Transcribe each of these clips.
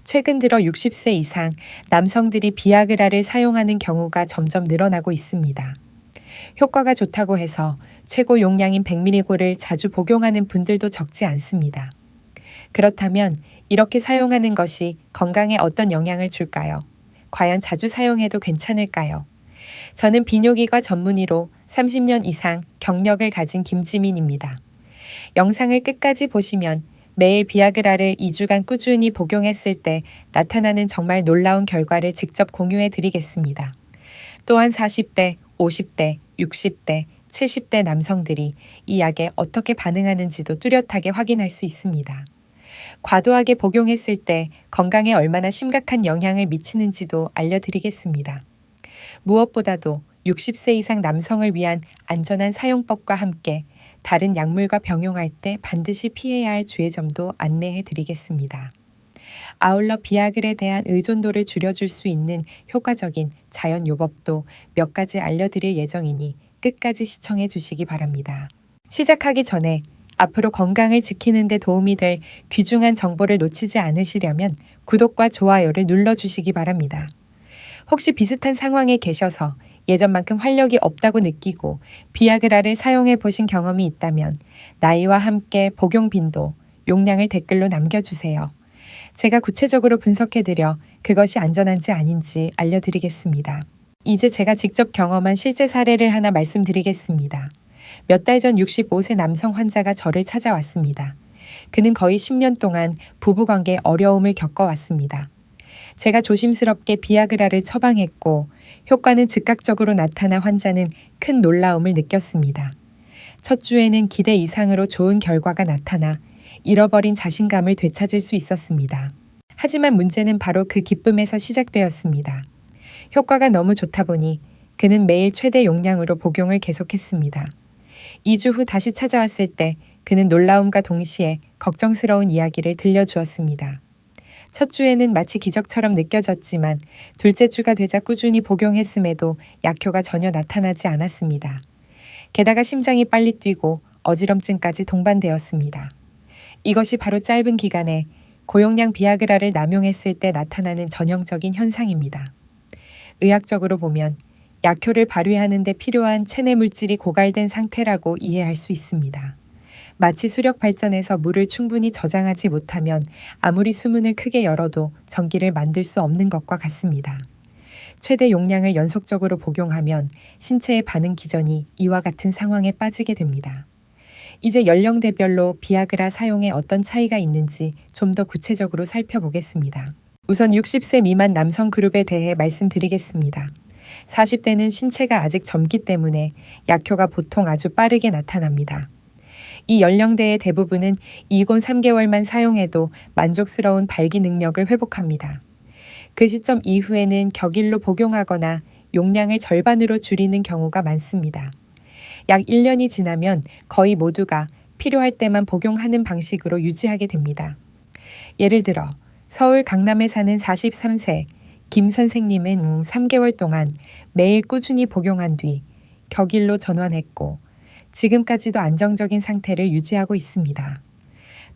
최근 들어 60세 이상 남성들이 비아그라를 사용하는 경우가 점점 늘어나고 있습니다. 효과가 좋다고 해서 최고 용량인 100mg를 자주 복용하는 분들도 적지 않습니다. 그렇다면 이렇게 사용하는 것이 건강에 어떤 영향을 줄까요? 과연 자주 사용해도 괜찮을까요? 저는 비뇨기과 전문의로 30년 이상 경력을 가진 김지민입니다. 영상을 끝까지 보시면 매일 비아그라를 2주간 꾸준히 복용했을 때 나타나는 정말 놀라운 결과를 직접 공유해 드리겠습니다. 또한 40대, 50대, 60대, 70대 남성들이 이 약에 어떻게 반응하는지도 뚜렷하게 확인할 수 있습니다. 과도하게 복용했을 때 건강에 얼마나 심각한 영향을 미치는지도 알려드리겠습니다. 무엇보다도 60세 이상 남성을 위한 안전한 사용법과 함께 다른 약물과 병용할 때 반드시 피해야 할 주의 점도 안내해 드리겠습니다. 아울러 비아그라에 대한 의존도를 줄여줄 수 있는 효과적인 자연 요법도 몇 가지 알려드릴 예정이니 끝까지 시청해 주시기 바랍니다. 시작하기 전에 앞으로 건강을 지키는 데 도움이 될 귀중한 정보를 놓치지 않으시려면 구독과 좋아요를 눌러주시기 바랍니다. 혹시 비슷한 상황에 계셔서 예전만큼 활력이 없다고 느끼고 비아그라를 사용해 보신 경험이 있다면 나이와 함께 복용 빈도, 용량을 댓글로 남겨주세요. 제가 구체적으로 분석해드려 그것이 안전한지 아닌지 알려드리겠습니다. 이제 제가 직접 경험한 실제 사례를 하나 말씀드리겠습니다. 몇 달 전 65세 남성 환자가 저를 찾아왔습니다. 그는 거의 10년 동안 부부관계에 어려움을 겪어왔습니다. 제가 조심스럽게 비아그라를 처방했고 효과는 즉각적으로 나타나 환자는 큰 놀라움을 느꼈습니다. 첫 주에는 기대 이상으로 좋은 결과가 나타나 잃어버린 자신감을 되찾을 수 있었습니다. 하지만 문제는 바로 그 기쁨에서 시작되었습니다. 효과가 너무 좋다 보니 그는 매일 최대 용량으로 복용을 계속했습니다. 2주 후 다시 찾아왔을 때 그는 놀라움과 동시에 걱정스러운 이야기를 들려주었습니다. 첫 주에는 마치 기적처럼 느껴졌지만 둘째 주가 되자 꾸준히 복용했음에도 약효가 전혀 나타나지 않았습니다. 게다가 심장이 빨리 뛰고 어지럼증까지 동반되었습니다. 이것이 바로 짧은 기간에 고용량 비아그라를 남용했을 때 나타나는 전형적인 현상입니다. 의학적으로 보면 약효를 발휘하는 데 필요한 체내 물질이 고갈된 상태라고 이해할 수 있습니다. 마치 수력 발전에서 물을 충분히 저장하지 못하면 아무리 수문을 크게 열어도 전기를 만들 수 없는 것과 같습니다. 최대 용량을 연속적으로 복용하면 신체의 반응 기전이 이와 같은 상황에 빠지게 됩니다. 이제 연령대별로 비아그라 사용에 어떤 차이가 있는지 좀 더 구체적으로 살펴보겠습니다. 우선 60세 미만 남성 그룹에 대해 말씀드리겠습니다. 40대는 신체가 아직 젊기 때문에 약효가 보통 아주 빠르게 나타납니다. 이 연령대의 대부분은 2곤 3개월만 사용해도 만족스러운 발기 능력을 회복합니다. 그 시점 이후에는 격일로 복용하거나 용량을 절반으로 줄이는 경우가 많습니다. 약 1년이 지나면 거의 모두가 필요할 때만 복용하는 방식으로 유지하게 됩니다. 예를 들어 서울 강남에 사는 43세 김 선생님은 3개월 동안 매일 꾸준히 복용한 뒤 격일로 전환했고 지금까지도 안정적인 상태를 유지하고 있습니다.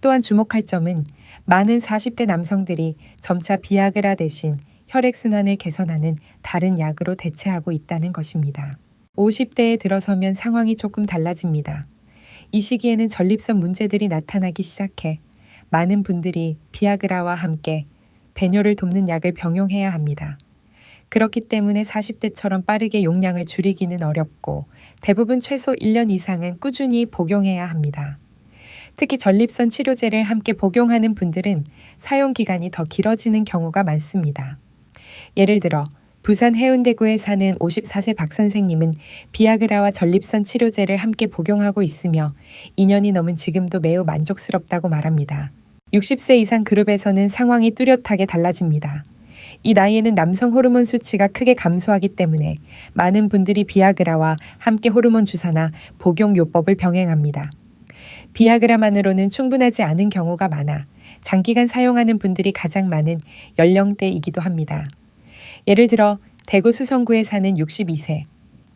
또한 주목할 점은 많은 40대 남성들이 점차 비아그라 대신 혈액순환을 개선하는 다른 약으로 대체하고 있다는 것입니다. 50대에 들어서면 상황이 조금 달라집니다. 이 시기에는 전립선 문제들이 나타나기 시작해 많은 분들이 비아그라와 함께 배뇨를 돕는 약을 병용해야 합니다. 그렇기 때문에 40대처럼 빠르게 용량을 줄이기는 어렵고 대부분 최소 1년 이상은 꾸준히 복용해야 합니다. 특히 전립선 치료제를 함께 복용하는 분들은 사용 기간이 더 길어지는 경우가 많습니다. 예를 들어 부산 해운대구에 사는 54세 박 선생님은 비아그라와 전립선 치료제를 함께 복용하고 있으며 2년이 넘은 지금도 매우 만족스럽다고 말합니다. 60세 이상 그룹에서는 상황이 뚜렷하게 달라집니다. 이 나이에는 남성 호르몬 수치가 크게 감소하기 때문에 많은 분들이 비아그라와 함께 호르몬 주사나 복용 요법을 병행합니다. 비아그라만으로는 충분하지 않은 경우가 많아 장기간 사용하는 분들이 가장 많은 연령대이기도 합니다. 예를 들어 대구 수성구에 사는 62세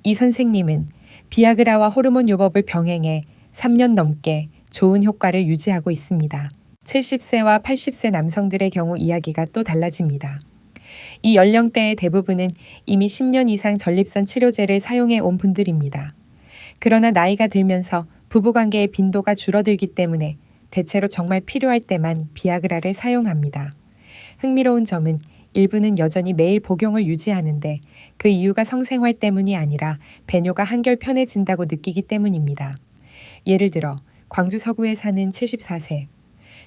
이 선생님은 비아그라와 호르몬 요법을 병행해 3년 넘게 좋은 효과를 유지하고 있습니다. 70세와 80세 남성들의 경우 이야기가 또 달라집니다. 이 연령대의 대부분은 이미 10년 이상 전립선 치료제를 사용해 온 분들입니다. 그러나 나이가 들면서 부부관계의 빈도가 줄어들기 때문에 대체로 정말 필요할 때만 비아그라를 사용합니다. 흥미로운 점은 일부는 여전히 매일 복용을 유지하는데 그 이유가 성생활 때문이 아니라 배뇨가 한결 편해진다고 느끼기 때문입니다. 예를 들어 광주 서구에 사는 74세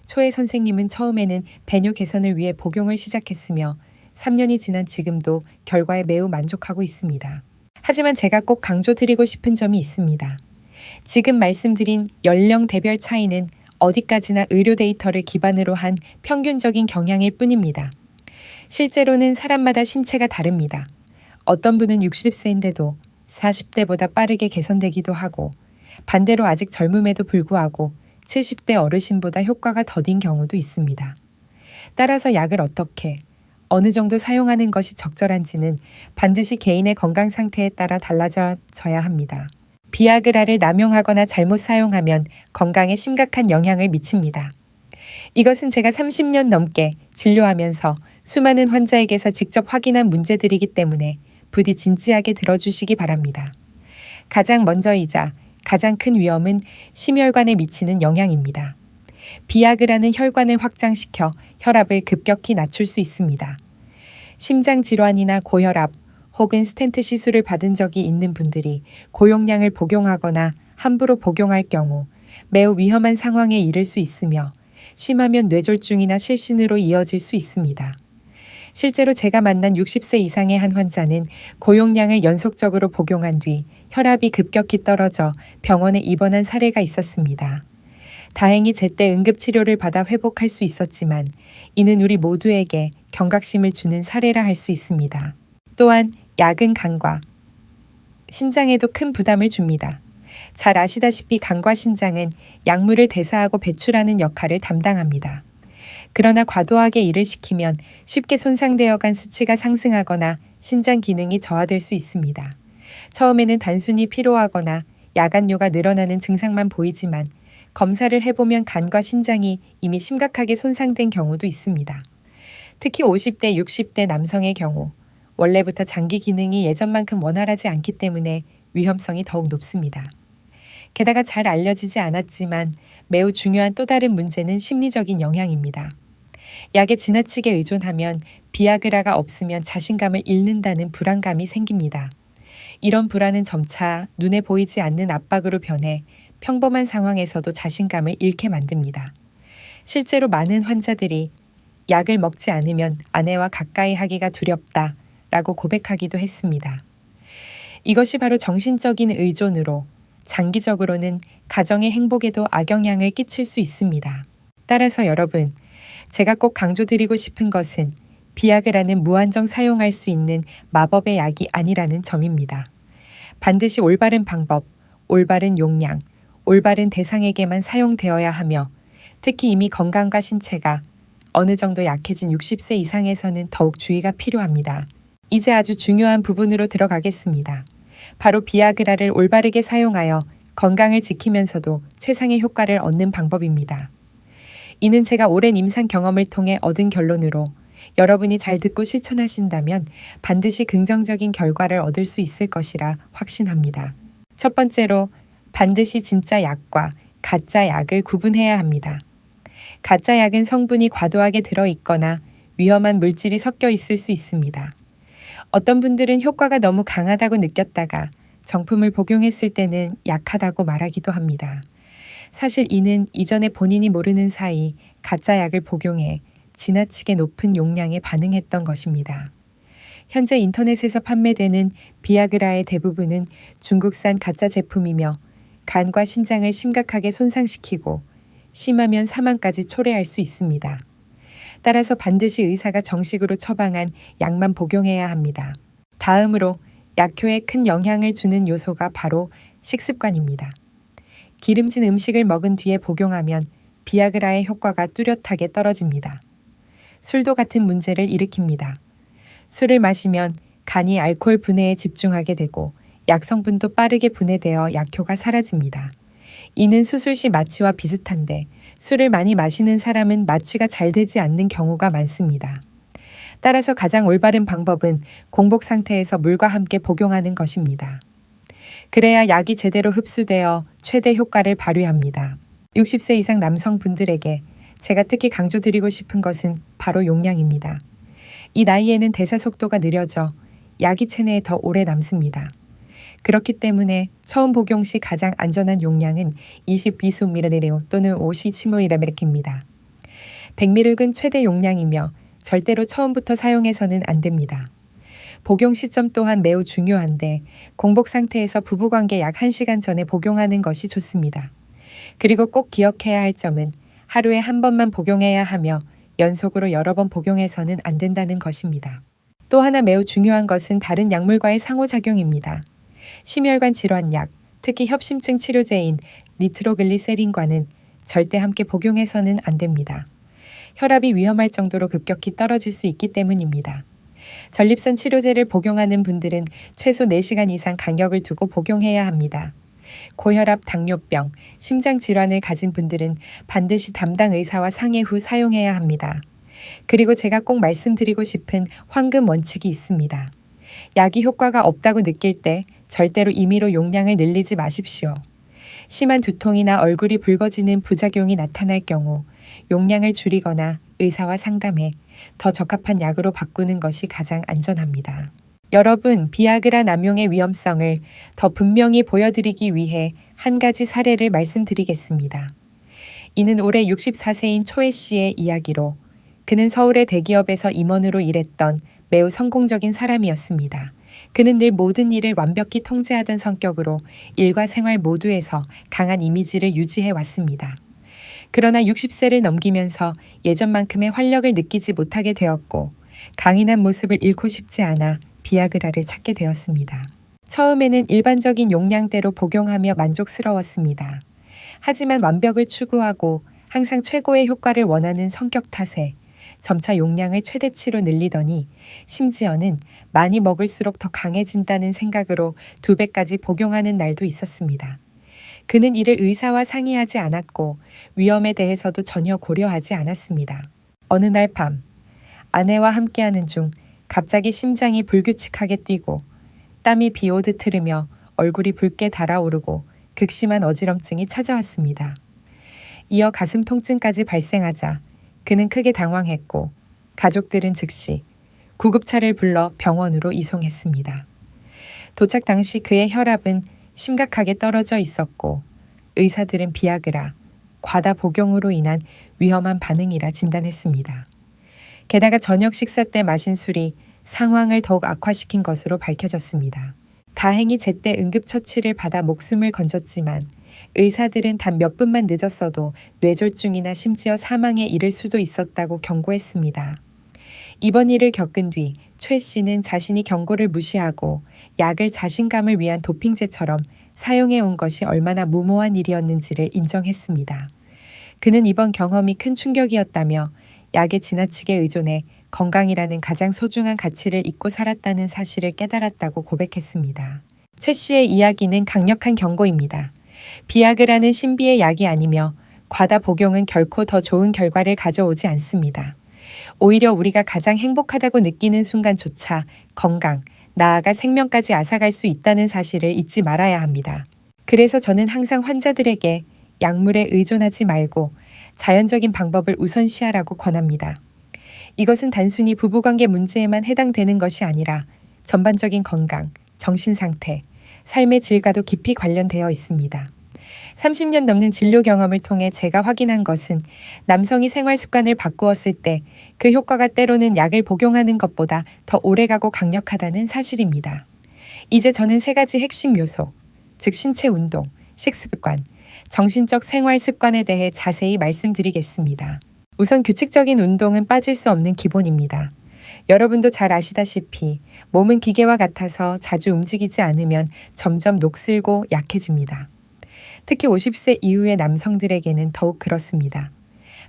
초의 선생님은 처음에는 배뇨 개선을 위해 복용을 시작했으며 3년이 지난 지금도 결과에 매우 만족하고 있습니다. 하지만 제가 꼭 강조드리고 싶은 점이 있습니다. 지금 말씀드린 연령대별 차이는 어디까지나 의료 데이터를 기반으로 한 평균적인 경향일 뿐입니다. 실제로는 사람마다 신체가 다릅니다. 어떤 분은 60세인데도 40대보다 빠르게 개선되기도 하고 반대로 아직 젊음에도 불구하고 70대 어르신보다 효과가 더딘 경우도 있습니다. 따라서 약을 어떻게, 어느 정도 사용하는 것이 적절한지는 반드시 개인의 건강 상태에 따라 달라져야 합니다. 비아그라를 남용하거나 잘못 사용하면 건강에 심각한 영향을 미칩니다. 이것은 제가 30년 넘게 진료하면서 수많은 환자에게서 직접 확인한 문제들이기 때문에 부디 진지하게 들어주시기 바랍니다. 가장 먼저이자 가장 큰 위험은 심혈관에 미치는 영향입니다. 비아그라는 혈관을 확장시켜 혈압을 급격히 낮출 수 있습니다. 심장 질환이나 고혈압 혹은 스텐트 시술을 받은 적이 있는 분들이 고용량을 복용하거나 함부로 복용할 경우 매우 위험한 상황에 이를 수 있으며 심하면 뇌졸중이나 실신으로 이어질 수 있습니다. 실제로 제가 만난 60세 이상의 한 환자는 고용량을 연속적으로 복용한 뒤 혈압이 급격히 떨어져 병원에 입원한 사례가 있었습니다. 다행히 제때 응급치료를 받아 회복할 수 있었지만 이는 우리 모두에게 경각심을 주는 사례라 할 수 있습니다. 또한 약은 간과 신장에도 큰 부담을 줍니다. 잘 아시다시피 간과 신장은 약물을 대사하고 배출하는 역할을 담당합니다. 그러나 과도하게 일을 시키면 쉽게 손상되어 간 수치가 상승하거나 신장 기능이 저하될 수 있습니다. 처음에는 단순히 피로하거나 야간뇨가 늘어나는 증상만 보이지만 검사를 해보면 간과 신장이 이미 심각하게 손상된 경우도 있습니다. 특히 50대, 60대 남성의 경우 원래부터 장기 기능이 예전만큼 원활하지 않기 때문에 위험성이 더욱 높습니다. 게다가 잘 알려지지 않았지만 매우 중요한 또 다른 문제는 심리적인 영향입니다. 약에 지나치게 의존하면 비아그라가 없으면 자신감을 잃는다는 불안감이 생깁니다. 이런 불안은 점차 눈에 보이지 않는 압박으로 변해 평범한 상황에서도 자신감을 잃게 만듭니다. 실제로 많은 환자들이 약을 먹지 않으면 아내와 가까이 하기가 두렵다라고 고백하기도 했습니다. 이것이 바로 정신적인 의존으로 장기적으로는 가정의 행복에도 악영향을 끼칠 수 있습니다. 따라서 여러분, 제가 꼭 강조드리고 싶은 것은 비아그라는 무한정 사용할 수 있는 마법의 약이 아니라는 점입니다. 반드시 올바른 방법, 올바른 용량, 올바른 대상에게만 사용되어야 하며 특히 이미 건강과 신체가 어느 정도 약해진 60세 이상에서는 더욱 주의가 필요합니다. 이제 아주 중요한 부분으로 들어가겠습니다. 바로 비아그라를 올바르게 사용하여 건강을 지키면서도 최상의 효과를 얻는 방법입니다. 이는 제가 오랜 임상 경험을 통해 얻은 결론으로 여러분이 잘 듣고 실천하신다면 반드시 긍정적인 결과를 얻을 수 있을 것이라 확신합니다. 첫 번째로 반드시 진짜 약과 가짜 약을 구분해야 합니다. 가짜 약은 성분이 과도하게 들어있거나 위험한 물질이 섞여 있을 수 있습니다. 어떤 분들은 효과가 너무 강하다고 느꼈다가 정품을 복용했을 때는 약하다고 말하기도 합니다. 사실 이는 이전에 본인이 모르는 사이 가짜 약을 복용해 지나치게 높은 용량에 반응했던 것입니다. 현재 인터넷에서 판매되는 비아그라의 대부분은 중국산 가짜 제품이며 간과 신장을 심각하게 손상시키고 심하면 사망까지 초래할 수 있습니다. 따라서 반드시 의사가 정식으로 처방한 약만 복용해야 합니다. 다음으로 약효에 큰 영향을 주는 요소가 바로 식습관입니다. 기름진 음식을 먹은 뒤에 복용하면 비아그라의 효과가 뚜렷하게 떨어집니다. 술도 같은 문제를 일으킵니다. 술을 마시면 간이 알코올 분해에 집중하게 되고 약 성분도 빠르게 분해되어 약효가 사라집니다. 이는 수술 시 마취와 비슷한데 술을 많이 마시는 사람은 마취가 잘 되지 않는 경우가 많습니다. 따라서 가장 올바른 방법은 공복 상태에서 물과 함께 복용하는 것입니다. 그래야 약이 제대로 흡수되어 최대 효과를 발휘합니다. 60세 이상 남성분들에게 제가 특히 강조드리고 싶은 것은 바로 용량입니다. 이 나이에는 대사 속도가 느려져 약이 체내에 더 오래 남습니다. 그렇기 때문에 처음 복용 시 가장 안전한 용량은 22ml 또는 50ml입니다. 100ml은 최대 용량이며 절대로 처음부터 사용해서는 안 됩니다. 복용 시점 또한 매우 중요한데 공복 상태에서 부부관계 약 1시간 전에 복용하는 것이 좋습니다. 그리고 꼭 기억해야 할 점은 하루에 한 번만 복용해야 하며 연속으로 여러 번 복용해서는 안 된다는 것입니다. 또 하나 매우 중요한 것은 다른 약물과의 상호작용입니다. 심혈관 질환약, 특히 협심증 치료제인 니트로글리세린과는 절대 함께 복용해서는 안 됩니다. 혈압이 위험할 정도로 급격히 떨어질 수 있기 때문입니다. 전립선 치료제를 복용하는 분들은 최소 4시간 이상 간격을 두고 복용해야 합니다. 고혈압, 당뇨병, 심장질환을 가진 분들은 반드시 담당 의사와 상의 후 사용해야 합니다. 그리고 제가 꼭 말씀드리고 싶은 황금 원칙이 있습니다. 약이 효과가 없다고 느낄 때 절대로 임의로 용량을 늘리지 마십시오. 심한 두통이나 얼굴이 붉어지는 부작용이 나타날 경우 용량을 줄이거나 의사와 상담해 더 적합한 약으로 바꾸는 것이 가장 안전합니다. 여러분, 비아그라 남용의 위험성을 더 분명히 보여드리기 위해 한 가지 사례를 말씀드리겠습니다. 이는 올해 64세인 초혜 씨의 이야기로 그는 서울의 대기업에서 임원으로 일했던 매우 성공적인 사람이었습니다. 그는 늘 모든 일을 완벽히 통제하던 성격으로 일과 생활 모두에서 강한 이미지를 유지해 왔습니다. 그러나 60세를 넘기면서 예전만큼의 활력을 느끼지 못하게 되었고 강인한 모습을 잃고 싶지 않아 비아그라를 찾게 되었습니다. 처음에는 일반적인 용량대로 복용하며 만족스러웠습니다. 하지만 완벽을 추구하고 항상 최고의 효과를 원하는 성격 탓에 점차 용량을 최대치로 늘리더니 심지어는 많이 먹을수록 더 강해진다는 생각으로 2배까지 복용하는 날도 있었습니다. 그는 이를 의사와 상의하지 않았고 위험에 대해서도 전혀 고려하지 않았습니다. 어느 날 밤, 아내와 함께하는 중 갑자기 심장이 불규칙하게 뛰고 땀이 비오듯 흐르며 얼굴이 붉게 달아오르고 극심한 어지럼증이 찾아왔습니다. 이어 가슴 통증까지 발생하자 그는 크게 당황했고 가족들은 즉시 구급차를 불러 병원으로 이송했습니다. 도착 당시 그의 혈압은 심각하게 떨어져 있었고 의사들은 비아그라, 과다 복용으로 인한 위험한 반응이라 진단했습니다. 게다가 저녁 식사 때 마신 술이 상황을 더욱 악화시킨 것으로 밝혀졌습니다. 다행히 제때 응급처치를 받아 목숨을 건졌지만 의사들은 단 몇 분만 늦었어도 뇌졸중이나 심지어 사망에 이를 수도 있었다고 경고했습니다. 이번 일을 겪은 뒤 최 씨는 자신이 경고를 무시하고 약을 자신감을 위한 도핑제처럼 사용해온 것이 얼마나 무모한 일이었는지를 인정했습니다. 그는 이번 경험이 큰 충격이었다며 약에 지나치게 의존해 건강이라는 가장 소중한 가치를 잊고 살았다는 사실을 깨달았다고 고백했습니다. 최 씨의 이야기는 강력한 경고입니다. 비아그라는 신비의 약이 아니며 과다 복용은 결코 더 좋은 결과를 가져오지 않습니다. 오히려 우리가 가장 행복하다고 느끼는 순간조차 건강, 나아가 생명까지 앗아갈 수 있다는 사실을 잊지 말아야 합니다. 그래서 저는 항상 환자들에게 약물에 의존하지 말고 자연적인 방법을 우선시하라고 권합니다. 이것은 단순히 부부관계 문제에만 해당되는 것이 아니라 전반적인 건강, 정신상태, 삶의 질과도 깊이 관련되어 있습니다. 30년 넘는 진료 경험을 통해 제가 확인한 것은 남성이 생활 습관을 바꾸었을 때 그 효과가 때로는 약을 복용하는 것보다 더 오래가고 강력하다는 사실입니다. 이제 저는 3가지 핵심 요소, 즉 신체 운동, 식습관, 정신적 생활 습관에 대해 자세히 말씀드리겠습니다. 우선 규칙적인 운동은 빠질 수 없는 기본입니다. 여러분도 잘 아시다시피 몸은 기계와 같아서 자주 움직이지 않으면 점점 녹슬고 약해집니다. 특히 50세 이후의 남성들에게는 더욱 그렇습니다.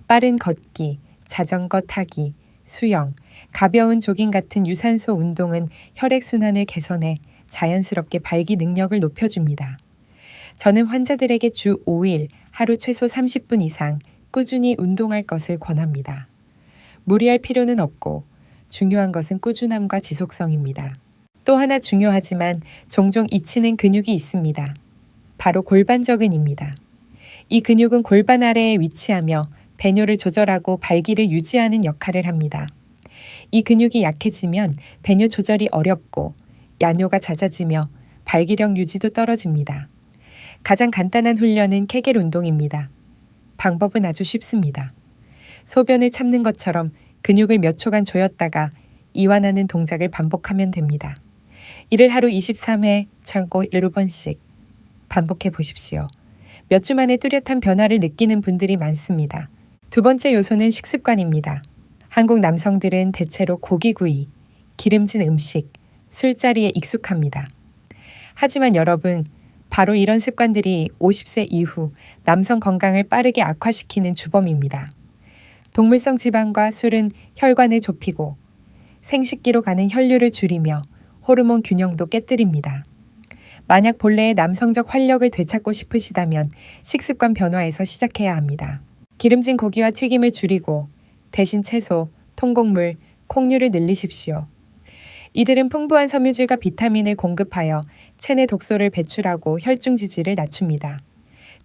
빠른 걷기, 자전거 타기, 수영, 가벼운 조깅 같은 유산소 운동은 혈액순환을 개선해 자연스럽게 발기 능력을 높여줍니다. 저는 환자들에게 주 5일 하루 최소 30분 이상 꾸준히 운동할 것을 권합니다. 무리할 필요는 없고 중요한 것은 꾸준함과 지속성입니다. 또 하나 중요하지만 종종 잊히는 근육이 있습니다. 바로 골반저근입니다. 이 근육은 골반 아래에 위치하며 배뇨를 조절하고 발기를 유지하는 역할을 합니다. 이 근육이 약해지면 배뇨 조절이 어렵고 야뇨가 잦아지며 발기력 유지도 떨어집니다. 가장 간단한 훈련은 케겔 운동입니다. 방법은 아주 쉽습니다. 소변을 참는 것처럼 근육을 몇 초간 조였다가 이완하는 동작을 반복하면 됩니다. 이를 하루 23회, 참고 7번씩 반복해 보십시오. 몇 주 만에 뚜렷한 변화를 느끼는 분들이 많습니다. 두 번째 요소는 식습관입니다. 한국 남성들은 대체로 고기구이, 기름진 음식, 술자리에 익숙합니다. 하지만 여러분, 바로 이런 습관들이 50세 이후 남성 건강을 빠르게 악화시키는 주범입니다. 동물성 지방과 술은 혈관을 좁히고 생식기로 가는 혈류를 줄이며 호르몬 균형도 깨뜨립니다. 만약 본래의 남성적 활력을 되찾고 싶으시다면 식습관 변화에서 시작해야 합니다. 기름진 고기와 튀김을 줄이고 대신 채소, 통곡물, 콩류를 늘리십시오. 이들은 풍부한 섬유질과 비타민을 공급하여 체내 독소를 배출하고 혈중 지지를 낮춥니다.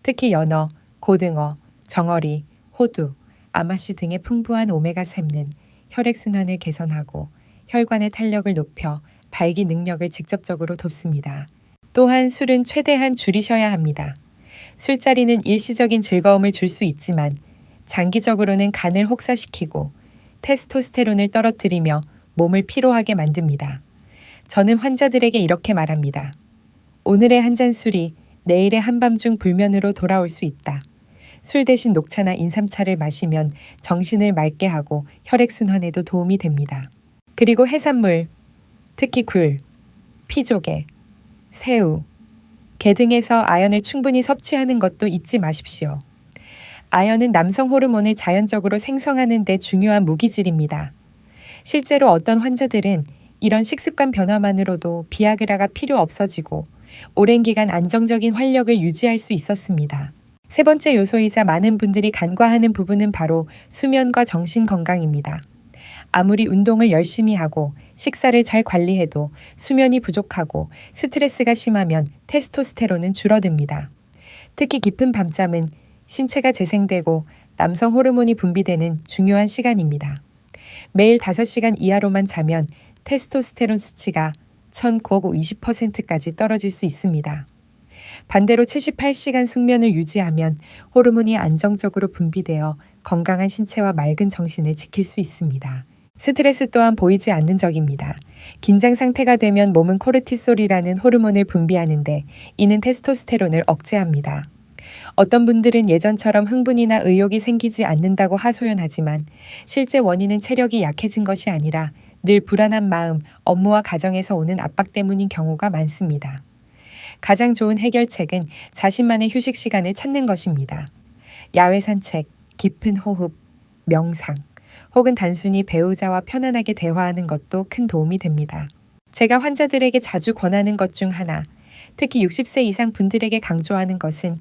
특히 연어, 고등어, 정어리, 호두, 아마씨 등의 풍부한 오메가3는 혈액순환을 개선하고 혈관의 탄력을 높여 발기 능력을 직접적으로 돕습니다. 또한 술은 최대한 줄이셔야 합니다. 술자리는 일시적인 즐거움을 줄 수 있지만 장기적으로는 간을 혹사시키고 테스토스테론을 떨어뜨리며 몸을 피로하게 만듭니다. 저는 환자들에게 이렇게 말합니다. 오늘의 한 잔 술이 내일의 한밤중 불면으로 돌아올 수 있다. 술 대신 녹차나 인삼차를 마시면 정신을 맑게 하고 혈액순환에도 도움이 됩니다. 그리고 해산물, 특히 굴, 피조개, 새우, 게 등에서 아연을 충분히 섭취하는 것도 잊지 마십시오. 아연은 남성 호르몬을 자연적으로 생성하는 데 중요한 무기질입니다. 실제로 어떤 환자들은 이런 식습관 변화만으로도 비아그라가 필요 없어지고 오랜 기간 안정적인 활력을 유지할 수 있었습니다. 세 번째 요소이자 많은 분들이 간과하는 부분은 바로 수면과 정신 건강입니다. 아무리 운동을 열심히 하고 식사를 잘 관리해도 수면이 부족하고 스트레스가 심하면 테스토스테론은 줄어듭니다. 특히 깊은 밤잠은 신체가 재생되고 남성 호르몬이 분비되는 중요한 시간입니다. 매일 5시간 이하로만 자면 테스토스테론 수치가 1920%까지 떨어질 수 있습니다. 반대로 78시간 숙면을 유지하면 호르몬이 안정적으로 분비되어 건강한 신체와 맑은 정신을 지킬 수 있습니다. 스트레스 또한 보이지 않는 적입니다. 긴장 상태가 되면 몸은 코르티솔이라는 호르몬을 분비하는데 이는 테스토스테론을 억제합니다. 어떤 분들은 예전처럼 흥분이나 의욕이 생기지 않는다고 하소연하지만 실제 원인은 체력이 약해진 것이 아니라 늘 불안한 마음, 업무와 가정에서 오는 압박 때문인 경우가 많습니다. 가장 좋은 해결책은 자신만의 휴식 시간을 찾는 것입니다. 야외 산책, 깊은 호흡, 명상, 혹은 단순히 배우자와 편안하게 대화하는 것도 큰 도움이 됩니다. 제가 환자들에게 자주 권하는 것 중 하나, 특히 60세 이상 분들에게 강조하는 것은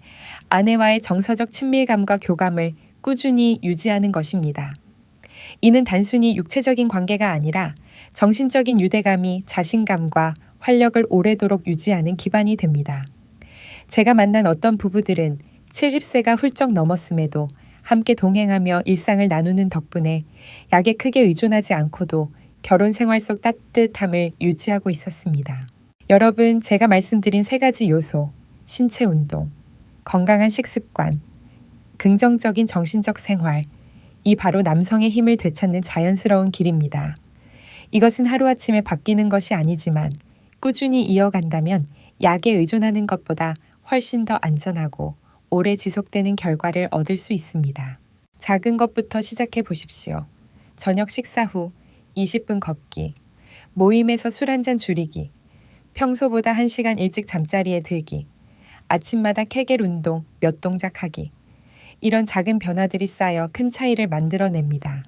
아내와의 정서적 친밀감과 교감을 꾸준히 유지하는 것입니다. 이는 단순히 육체적인 관계가 아니라 정신적인 유대감이 자신감과 활력을 오래도록 유지하는 기반이 됩니다. 제가 만난 어떤 부부들은 70세가 훌쩍 넘었음에도 함께 동행하며 일상을 나누는 덕분에 약에 크게 의존하지 않고도 결혼 생활 속 따뜻함을 유지하고 있었습니다. 여러분, 제가 말씀드린 3가지 요소, 신체 운동, 건강한 식습관, 긍정적인 정신적 생활, 이 바로 남성의 힘을 되찾는 자연스러운 길입니다. 이것은 하루아침에 바뀌는 것이 아니지만 꾸준히 이어간다면 약에 의존하는 것보다 훨씬 더 안전하고 오래 지속되는 결과를 얻을 수 있습니다. 작은 것부터 시작해 보십시오. 저녁 식사 후 20분 걷기, 모임에서 술 한잔 줄이기, 평소보다 1시간 일찍 잠자리에 들기, 아침마다 케겔 운동 몇 동작 하기. 이런 작은 변화들이 쌓여 큰 차이를 만들어냅니다.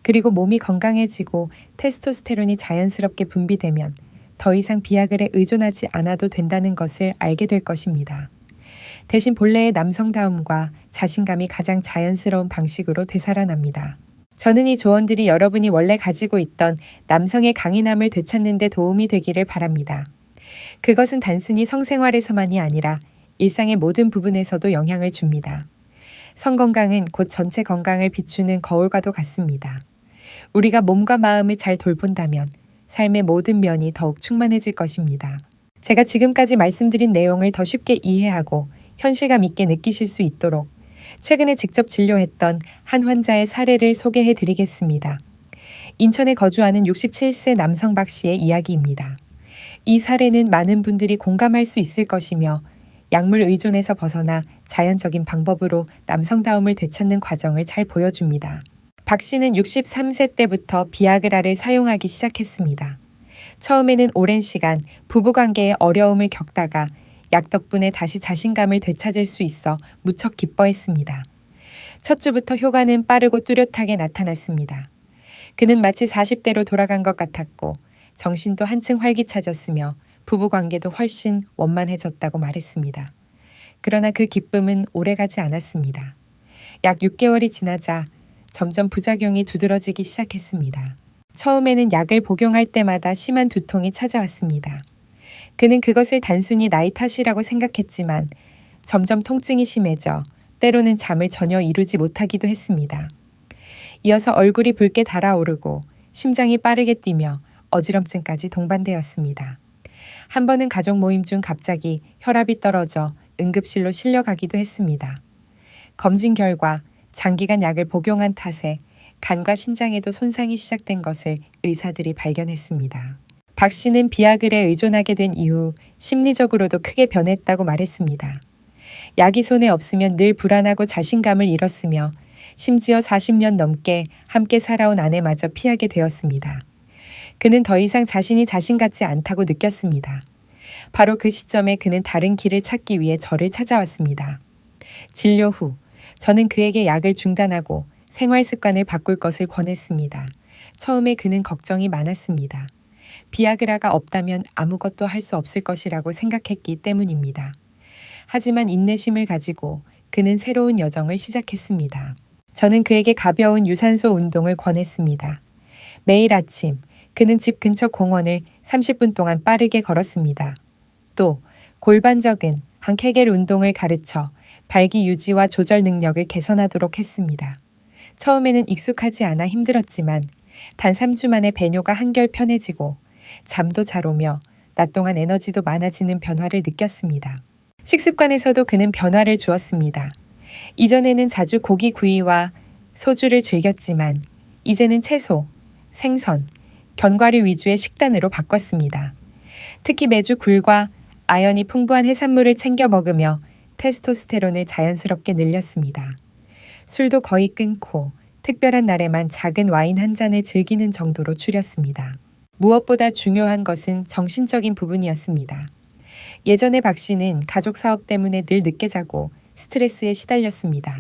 그리고 몸이 건강해지고 테스토스테론이 자연스럽게 분비되면 더 이상 비아그라에 의존하지 않아도 된다는 것을 알게 될 것입니다. 대신 본래의 남성다움과 자신감이 가장 자연스러운 방식으로 되살아납니다. 저는 이 조언들이 여러분이 원래 가지고 있던 남성의 강인함을 되찾는 데 도움이 되기를 바랍니다. 그것은 단순히 성생활에서만이 아니라 일상의 모든 부분에서도 영향을 줍니다. 성건강은 곧 전체 건강을 비추는 거울과도 같습니다. 우리가 몸과 마음을 잘 돌본다면 삶의 모든 면이 더욱 충만해질 것입니다. 제가 지금까지 말씀드린 내용을 더 쉽게 이해하고 현실감 있게 느끼실 수 있도록 최근에 직접 진료했던 한 환자의 사례를 소개해 드리겠습니다. 인천에 거주하는 67세 남성 박 씨의 이야기입니다. 이 사례는 많은 분들이 공감할 수 있을 것이며 약물 의존에서 벗어나 자연적인 방법으로 남성다움을 되찾는 과정을 잘 보여줍니다. 박 씨는 63세 때부터 비아그라를 사용하기 시작했습니다. 처음에는 오랜 시간 부부관계에 어려움을 겪다가 약 덕분에 다시 자신감을 되찾을 수 있어 무척 기뻐했습니다. 첫 주부터 효과는 빠르고 뚜렷하게 나타났습니다. 그는 마치 40대로 돌아간 것 같았고 정신도 한층 활기차졌으며 부부관계도 훨씬 원만해졌다고 말했습니다. 그러나 그 기쁨은 오래가지 않았습니다. 약 6개월이 지나자 점점 부작용이 두드러지기 시작했습니다. 처음에는 약을 복용할 때마다 심한 두통이 찾아왔습니다. 그는 그것을 단순히 나이 탓이라고 생각했지만 점점 통증이 심해져 때로는 잠을 전혀 이루지 못하기도 했습니다. 이어서 얼굴이 붉게 달아오르고 심장이 빠르게 뛰며 어지럼증까지 동반되었습니다. 한 번은 가족 모임 중 갑자기 혈압이 떨어져 응급실로 실려가기도 했습니다. 검진 결과 장기간 약을 복용한 탓에 간과 신장에도 손상이 시작된 것을 의사들이 발견했습니다. 박 씨는 비아그라에 의존하게 된 이후 심리적으로도 크게 변했다고 말했습니다. 약이 손에 없으면 늘 불안하고 자신감을 잃었으며 심지어 40년 넘게 함께 살아온 아내마저 피하게 되었습니다. 그는 더 이상 자신이 자신 같지 않다고 느꼈습니다. 바로 그 시점에 그는 다른 길을 찾기 위해 저를 찾아왔습니다. 진료 후 저는 그에게 약을 중단하고 생활 습관을 바꿀 것을 권했습니다. 처음에 그는 걱정이 많았습니다. 비아그라가 없다면 아무것도 할 수 없을 것이라고 생각했기 때문입니다. 하지만 인내심을 가지고 그는 새로운 여정을 시작했습니다. 저는 그에게 가벼운 유산소 운동을 권했습니다. 매일 아침 그는 집 근처 공원을 30분 동안 빠르게 걸었습니다. 또 골반적인 한 케겔 운동을 가르쳐 발기 유지와 조절 능력을 개선하도록 했습니다. 처음에는 익숙하지 않아 힘들었지만 단 3주 만에 배뇨가 한결 편해지고 잠도 잘 오며 낮 동안 에너지도 많아지는 변화를 느꼈습니다. 식습관에서도 그는 변화를 주었습니다. 이전에는 자주 고기 구이와 소주를 즐겼지만 이제는 채소, 생선, 견과류 위주의 식단으로 바꿨습니다. 특히 매주 굴과 아연이 풍부한 해산물을 챙겨 먹으며 테스토스테론을 자연스럽게 늘렸습니다. 술도 거의 끊고 특별한 날에만 작은 와인 한 잔을 즐기는 정도로 줄였습니다. 무엇보다 중요한 것은 정신적인 부분이었습니다. 예전에 박 씨는 가족 사업 때문에 늘 늦게 자고 스트레스에 시달렸습니다.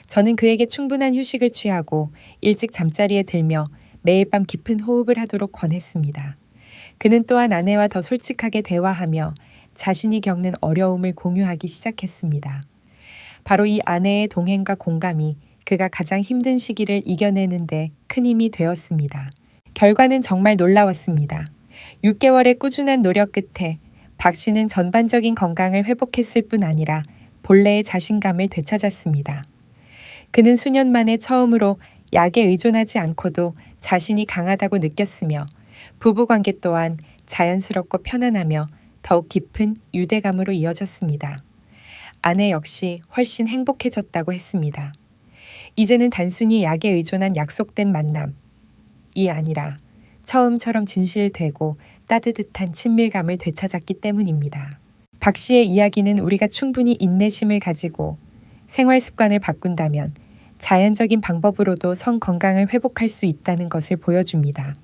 저는 그에게 충분한 휴식을 취하고 일찍 잠자리에 들며 매일 밤 깊은 호흡을 하도록 권했습니다. 그는 또한 아내와 더 솔직하게 대화하며 자신이 겪는 어려움을 공유하기 시작했습니다. 바로 이 아내의 동행과 공감이 그가 가장 힘든 시기를 이겨내는 데 큰 힘이 되었습니다. 결과는 정말 놀라웠습니다. 6개월의 꾸준한 노력 끝에 박 씨는 전반적인 건강을 회복했을 뿐 아니라 본래의 자신감을 되찾았습니다. 그는 수년 만에 처음으로 약에 의존하지 않고도 자신이 강하다고 느꼈으며 부부관계 또한 자연스럽고 편안하며 더욱 깊은 유대감으로 이어졌습니다. 아내 역시 훨씬 행복해졌다고 했습니다. 이제는 단순히 약에 의존한 약속된 만남이 아니라 처음처럼 진실되고 따뜻한 친밀감을 되찾았기 때문입니다. 박 씨의 이야기는 우리가 충분히 인내심을 가지고 생활 습관을 바꾼다면 자연적인 방법으로도 성 건강을 회복할 수 있다는 것을 보여줍니다.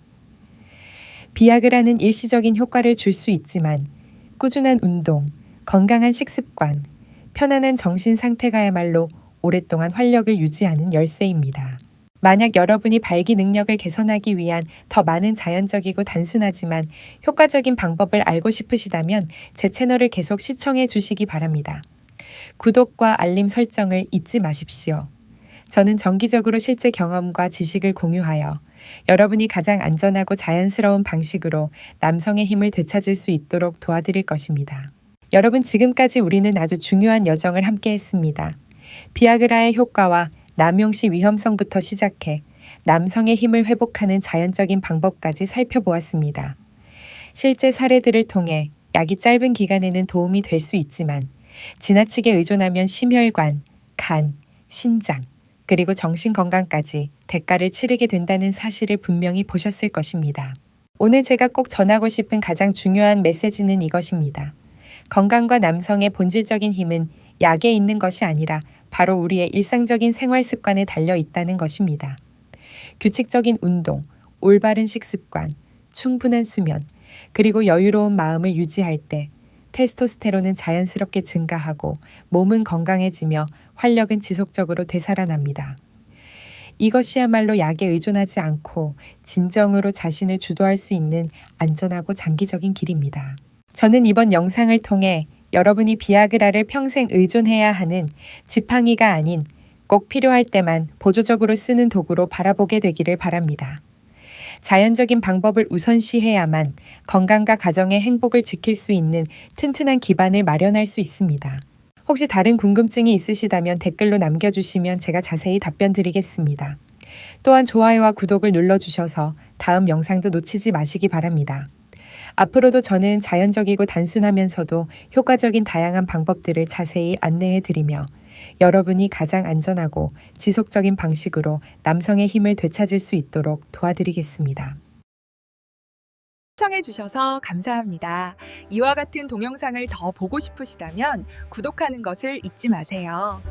비아그라는 일시적인 효과를 줄 수 있지만 꾸준한 운동, 건강한 식습관, 편안한 정신 상태가야말로 오랫동안 활력을 유지하는 열쇠입니다. 만약 여러분이 발기 능력을 개선하기 위한 더 많은 자연적이고 단순하지만 효과적인 방법을 알고 싶으시다면 제 채널을 계속 시청해 주시기 바랍니다. 구독과 알림 설정을 잊지 마십시오. 저는 정기적으로 실제 경험과 지식을 공유하여 여러분이 가장 안전하고 자연스러운 방식으로 남성의 힘을 되찾을 수 있도록 도와드릴 것입니다. 여러분, 지금까지 우리는 아주 중요한 여정을 함께 했습니다. 비아그라의 효과와 남용 시 위험성부터 시작해 남성의 힘을 회복하는 자연적인 방법까지 살펴보았습니다. 실제 사례들을 통해 약이 짧은 기간에는 도움이 될 수 있지만 지나치게 의존하면 심혈관, 간, 신장, 그리고 정신 건강까지 대가를 치르게 된다는 사실을 분명히 보셨을 것입니다. 오늘 제가 꼭 전하고 싶은 가장 중요한 메시지는 이것입니다. 건강과 남성의 본질적인 힘은 약에 있는 것이 아니라 바로 우리의 일상적인 생활 습관에 달려 있다는 것입니다. 규칙적인 운동, 올바른 식습관, 충분한 수면, 그리고 여유로운 마음을 유지할 때 테스토스테론은 자연스럽게 증가하고 몸은 건강해지며 활력은 지속적으로 되살아납니다. 이것이야말로 약에 의존하지 않고 진정으로 자신을 주도할 수 있는 안전하고 장기적인 길입니다. 저는 이번 영상을 통해 여러분이 비아그라를 평생 의존해야 하는 지팡이가 아닌 꼭 필요할 때만 보조적으로 쓰는 도구로 바라보게 되기를 바랍니다. 자연적인 방법을 우선시해야만 건강과 가정의 행복을 지킬 수 있는 튼튼한 기반을 마련할 수 있습니다. 혹시 다른 궁금증이 있으시다면 댓글로 남겨주시면 제가 자세히 답변 드리겠습니다. 또한 좋아요와 구독을 눌러주셔서 다음 영상도 놓치지 마시기 바랍니다. 앞으로도 저는 자연적이고 단순하면서도 효과적인 다양한 방법들을 자세히 안내해 드리며 여러분이 가장 안전하고 지속적인 방식으로 남성의 힘을 되찾을 수 있도록 도와드리겠습니다. 시청해주셔서 감사합니다. 이와 같은 동영상을 더 보고 싶으시다면 구독하는 것을 잊지 마세요.